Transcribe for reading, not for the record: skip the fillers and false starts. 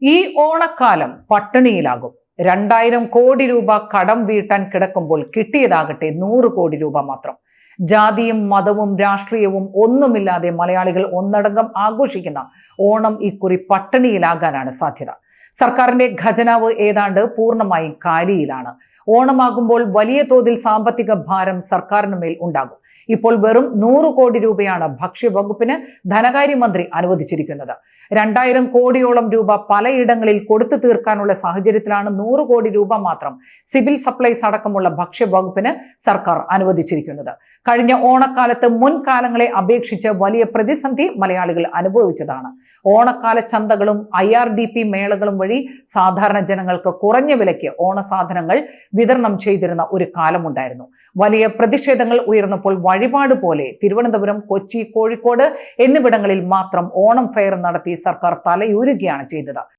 ഈ ഓണക്കാലം പട്ടിണിയിലാകും. 2000 കോടി രൂപ കടം വീട്ടാൻ കിടക്കുമ്പോൾ കിട്ടിയതാകട്ടെ 100 കോടി രൂപ മാത്രം. ജാതിയും മതവും രാഷ്ട്രീയവും ഒന്നുമില്ലാതെ മലയാളികൾ ഒന്നടങ്കം ആഘോഷിക്കുന്ന ഓണം ഇക്കുറി പട്ടിണിയിലാകാനാണ് സാധ്യത. സർക്കാരിന്റെ ഖജനാവ് ഏതാണ്ട് പൂർണ്ണമായും കാലിയിലാണ്. ഓണമാകുമ്പോൾ വലിയ തോതിൽ സാമ്പത്തിക ഭാരം സർക്കാരിന് മേൽ ഉണ്ടാകും. ഇപ്പോൾ വെറും 100 കോടി രൂപയാണ് ഭക്ഷ്യവകുപ്പിന് ധനകാര്യമന്ത്രി അനുവദിച്ചിരിക്കുന്നത്. 2000 കോടിയോളം രൂപ പലയിടങ്ങളിൽ കൊടുത്തു തീർക്കാനുള്ള സാഹചര്യത്തിലാണ് 100 കോടി രൂപ മാത്രം സിവിൽ സപ്ലൈസ് അടക്കമുള്ള ഭക്ഷ്യവകുപ്പിന് സർക്കാർ അനുവദിച്ചിരിക്കുന്നത്. കഴിഞ്ഞ ഓണക്കാലത്ത് മുൻകാലങ്ങളെ അപേക്ഷിച്ച് വലിയ പ്രതിസന്ധി മലയാളികൾ അനുഭവിച്ചതാണ്. ഓണക്കാല ചന്തകളും IRDP മേളകളും വഴി സാധാരണ ജനങ്ങൾക്ക് കുറഞ്ഞ വിലയ്ക്ക് ഓണസാധനങ്ങൾ വിതരണം ചെയ്തിരുന്ന ഒരു കാലമുണ്ടായിരുന്നു. വലിയ പ്രതിഷേധങ്ങൾ ഉയർന്നപ്പോൾ വഴിപാട് പോലെ തിരുവനന്തപുരം, കൊച്ചി, കോഴിക്കോട് എന്നിവിടങ്ങളിൽ മാത്രം ഓണം ഫെയർ നടത്തി സർക്കാർ തലയൂരുകയാണ് ചെയ്തത്.